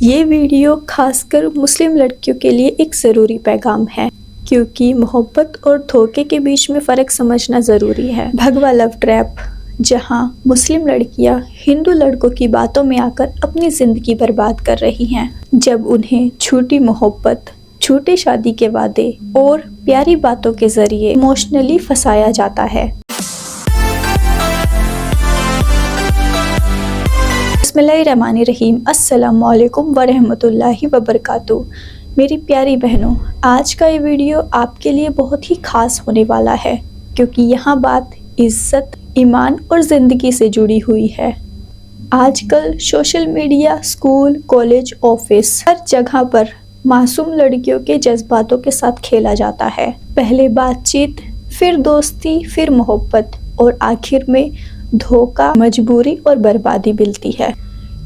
یہ ویڈیو خاص کر مسلم لڑکیوں کے لیے ایک ضروری پیغام ہے، کیونکہ محبت اور دھوکے کے بیچ میں فرق سمجھنا ضروری ہے۔ بھگوا لو ٹریپ، جہاں مسلم لڑکیاں ہندو لڑکوں کی باتوں میں آ کر اپنی زندگی برباد کر رہی ہیں، جب انہیں جھوٹی محبت، جھوٹے شادی کے وعدے اور پیاری باتوں کے ذریعے ایموشنلی پھنسایا جاتا ہے۔ بسم اللہ الرحمن الرحیم۔ السلام علیکم ورحمۃ اللہ وبرکاتہ۔ میری پیاری بہنوں، آج کا یہ ویڈیو آپ کے لیے بہت ہی خاص ہونے والا ہے، کیونکہ یہاں بات عزت، ایمان اور زندگی سے جڑی ہوئی ہے۔ آج کل social media, school, college, office, ہر جگہ پر معصوم لڑکیوں کے جذباتوں کے ساتھ کھیلا جاتا ہے۔ پہلے بات چیت، پھر دوستی، پھر محبت اور آخر میں دھوکہ، مجبوری اور بربادی ملتی ہے۔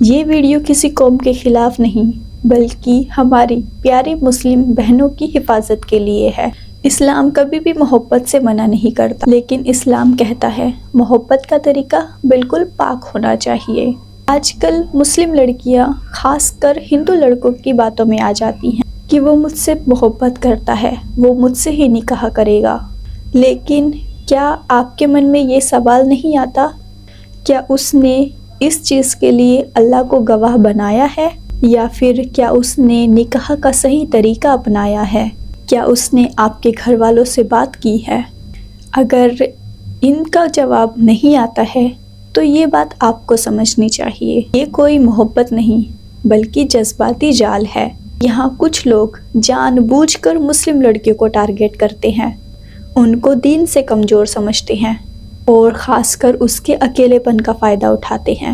یہ ویڈیو کسی قوم کے خلاف نہیں، بلکہ ہماری پیاری مسلم بہنوں کی حفاظت کے لیے ہے۔ اسلام کبھی بھی محبت سے منع نہیں کرتا، لیکن اسلام کہتا ہے محبت کا طریقہ بالکل پاک ہونا چاہیے۔ آج کل مسلم لڑکیاں خاص کر ہندو لڑکوں کی باتوں میں آ جاتی ہیں کہ وہ مجھ سے محبت کرتا ہے، وہ مجھ سے ہی نکاح کرے گا۔ لیکن کیا آپ کے من میں یہ سوال نہیں آتا، کیا اس نے اس چیز کے لیے اللہ کو گواہ بنایا ہے، یا پھر کیا اس نے نکاح کا صحیح طریقہ اپنایا ہے؟ کیا اس نے آپ کے گھر والوں سے بات کی ہے؟ اگر ان کا جواب نہیں آتا ہے تو یہ بات آپ کو سمجھنی چاہیے، یہ کوئی محبت نہیں بلکہ جذباتی جال ہے۔ یہاں کچھ لوگ جان بوجھ کر مسلم لڑکیوں کو ٹارگٹ کرتے ہیں، ان کو دین سے کمزور سمجھتے ہیں اور خاص کر اس کے اکیلے پن کا فائدہ اٹھاتے ہیں۔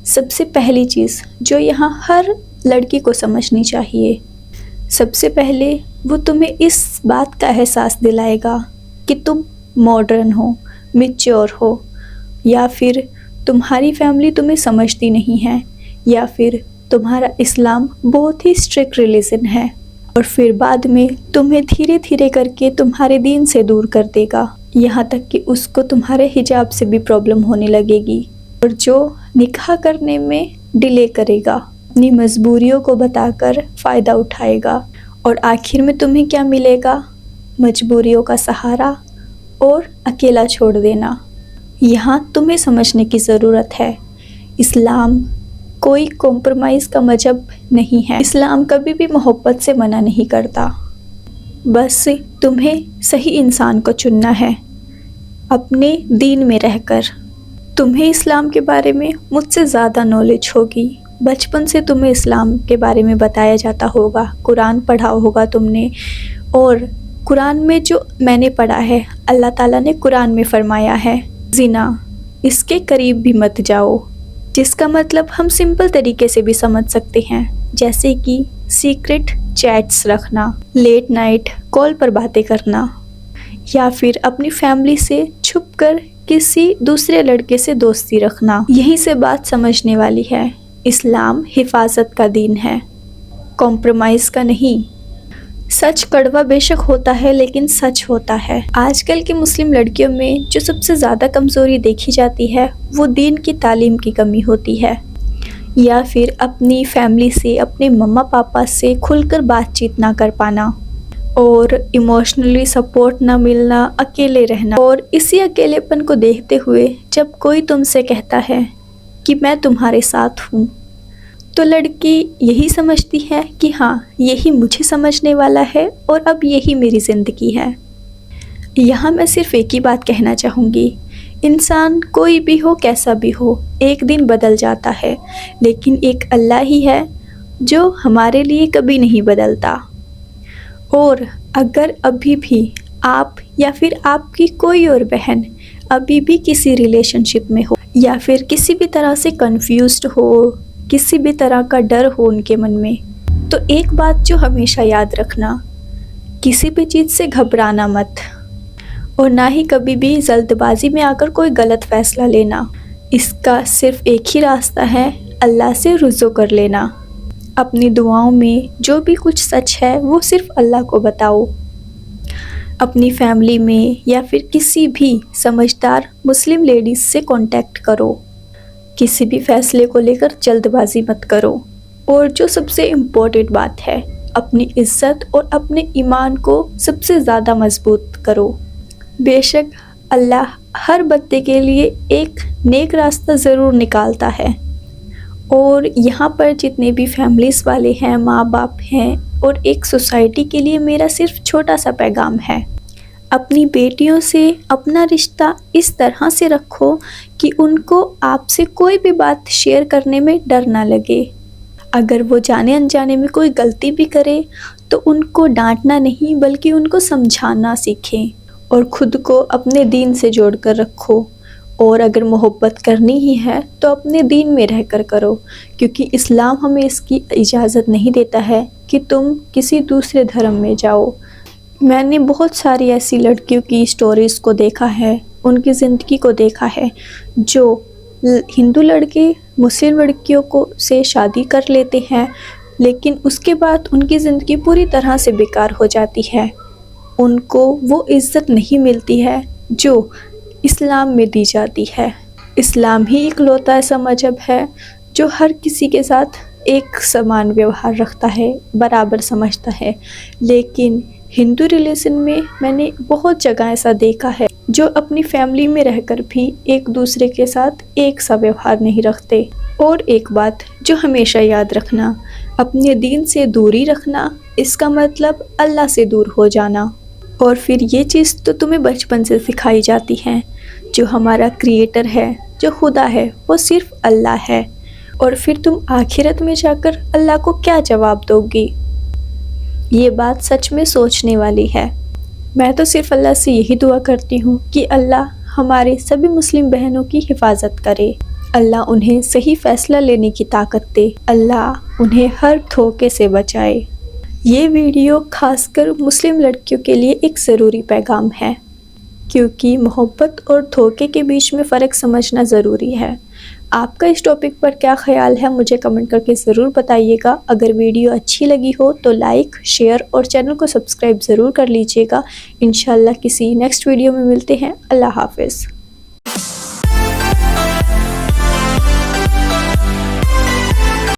سب سے پہلی چیز جو یہاں ہر لڑکی کو سمجھنی چاہیے، سب سے پہلے وہ تمہیں اس بات کا احساس دلائے گا کہ تم ماڈرن ہو، میچور ہو، یا پھر تمہاری فیملی تمہیں سمجھتی نہیں ہے، یا پھر تمہارا اسلام بہت ہی اسٹرکٹ ریلیجن ہے، اور پھر بعد میں تمہیں دھیرے دھیرے کر کے تمہارے دین سے دور کر دے گا، یہاں تک کہ اس کو تمہارے حجاب سے بھی پرابلم ہونے لگے گی، اور جو نکاح کرنے میں ڈیلے کرے گا، اپنی مجبوریوں کو بتا کر فائدہ اٹھائے گا، اور آخر میں تمہیں کیا ملے گا؟ مجبوریوں کا سہارا اور اکیلا چھوڑ دینا۔ یہاں تمہیں سمجھنے کی ضرورت ہے، اسلام کوئی کمپرومائز کا مذہب نہیں ہے۔ اسلام کبھی بھی محبت سے منع نہیں کرتا، بس تمہیں صحیح انسان کو چننا ہے اپنے دین میں رہ کر۔ تمہیں اسلام کے بارے میں مجھ سے زیادہ نالج ہوگی، بچپن سے تمہیں اسلام کے بارے میں بتایا جاتا ہوگا، قرآن پڑھا ہوگا تم نے، اور قرآن میں جو میں نے پڑھا ہے، اللہ تعالیٰ نے قرآن میں فرمایا ہے زنا، اس کے قریب بھی مت جاؤ، جس کا مطلب ہم سمپل طریقے سے بھی سمجھ سکتے ہیں، جیسے کہ سیکرٹ چیٹس رکھنا، لیٹ نائٹ کال پر باتیں کرنا، یا پھر اپنی فیملی سے چھپ کر کسی دوسرے لڑکے سے دوستی رکھنا۔ یہیں سے بات سمجھنے والی ہے، اسلام حفاظت کا دین ہے، کمپرومائز کا نہیں۔ سچ کڑوا بے شک ہوتا ہے، لیکن سچ ہوتا ہے۔ آج کل کی مسلم لڑکیوں میں جو سب سے زیادہ کمزوری دیکھی جاتی ہے، وہ دین کی تعلیم کی کمی ہوتی ہے، یا پھر اپنی فیملی سے، اپنے مما پاپا سے کھل کر بات چیت نہ کر پانا، اور ایموشنلی سپورٹ نہ ملنا، اکیلے رہنا۔ اور اسی اکیلے پن کو دیکھتے ہوئے جب کوئی تم سے کہتا ہے کہ میں تمہارے ساتھ ہوں، تو لڑکی یہی سمجھتی ہے کہ ہاں، یہی مجھے سمجھنے والا ہے اور اب یہی میری زندگی ہے۔ یہاں میں صرف ایک ہی بات کہنا چاہوں گی، انسان کوئی بھی ہو، کیسا بھی ہو، ایک دن بدل جاتا ہے، لیکن ایک اللہ ہی ہے جو ہمارے لیے کبھی نہیں بدلتا۔ اور اگر ابھی بھی آپ یا پھر آپ کی کوئی اور بہن ابھی بھی کسی ریلیشن شپ میں ہو، یا پھر کسی بھی طرح سے کنفیوزڈ ہو، کسی بھی طرح کا ڈر ہو ان کے من میں، تو ایک بات جو ہمیشہ یاد رکھنا، کسی بھی چیز سے گھبرانا مت، اور نہ ہی کبھی بھی جلد بازی میں آ کر کوئی غلط فیصلہ لینا۔ اس کا صرف ایک ہی راستہ ہے، اللہ سے رجوع کر لینا۔ اپنی دعاؤں میں جو بھی کچھ سچ ہے وہ صرف اللہ کو بتاؤ، اپنی فیملی میں یا پھر کسی بھی سمجھدار مسلم لیڈیز سے کانٹیکٹ کرو، کسی بھی فیصلے کو لے کر جلد بازی مت کرو، اور جو سب سے امپورٹنٹ بات ہے، اپنی عزت اور اپنے ایمان کو سب سے زیادہ مضبوط کرو۔ بے شک اللہ ہر بندے کے لیے ایک نیک راستہ ضرور نکالتا ہے۔ اور یہاں پر جتنے بھی فیملیز والے ہیں، ماں باپ ہیں، اور ایک سوسائٹی کے لیے میرا صرف چھوٹا سا پیغام ہے، اپنی بیٹیوں سے اپنا رشتہ اس طرح سے رکھو کہ ان کو آپ سے کوئی بھی بات شیئر کرنے میں ڈر نہ لگے۔ اگر وہ جانے انجانے میں کوئی غلطی بھی کرے تو ان کو ڈانٹنا نہیں بلکہ ان کو سمجھانا سیکھیں، اور خود کو اپنے دین سے جوڑ کر رکھو۔ اور اگر محبت کرنی ہی ہے تو اپنے دین میں رہ کر کرو، کیونکہ اسلام ہمیں اس کی اجازت نہیں دیتا ہے کہ تم کسی دوسرے دھرم میں جاؤ۔ میں نے بہت ساری ایسی لڑکیوں کی سٹوریز کو دیکھا ہے، ان کی زندگی کو دیکھا ہے، جو ہندو لڑکے مسلم لڑکیوں کو سے شادی کر لیتے ہیں، لیکن اس کے بعد ان کی زندگی پوری طرح سے بیکار ہو جاتی ہے۔ ان کو وہ عزت نہیں ملتی ہے جو اسلام میں دی جاتی ہے۔ اسلام ہی اکلوتا ایسا مذہب ہے جو ہر کسی کے ساتھ ایک سمان ویوہار رکھتا ہے، برابر سمجھتا ہے، لیکن ہندو ریلیشن میں نے بہت جگہ ایسا دیکھا ہے جو اپنی فیملی میں رہ کر بھی ایک دوسرے کے ساتھ ایک سا ویوہار نہیں رکھتے۔ اور ایک بات جو ہمیشہ یاد رکھنا، اپنے دین سے دوری رکھنا، اس کا مطلب اللہ سے دور ہو جانا۔ اور پھر یہ چیز تو تمہیں بچپن سے سکھائی جاتی ہے، جو ہمارا کریٹر ہے، جو خدا ہے، وہ صرف اللہ ہے، اور پھر تم آخرت میں جا کر اللہ کو کیا جواب دو گی؟ یہ بات سچ میں سوچنے والی ہے۔ میں تو صرف اللہ سے یہی دعا کرتی ہوں کہ اللہ ہمارے سبھی مسلم بہنوں کی حفاظت کرے، اللہ انہیں صحیح فیصلہ لینے کی طاقت دے، اللہ انہیں ہر دھوکے سے بچائے۔ یہ ویڈیو خاص کر مسلم لڑکیوں کے لیے ایک ضروری پیغام ہے، کیونکہ محبت اور دھوکے کے بیچ میں فرق سمجھنا ضروری ہے۔ آپ کا اس ٹاپک پر کیا خیال ہے مجھے کمنٹ کر کے ضرور بتائیے گا۔ اگر ویڈیو اچھی لگی ہو تو لائک، شیئر اور چینل کو سبسکرائب ضرور کر لیجیے گا۔ انشاءاللہ کسی نیکسٹ ویڈیو میں ملتے ہیں۔ اللہ حافظ۔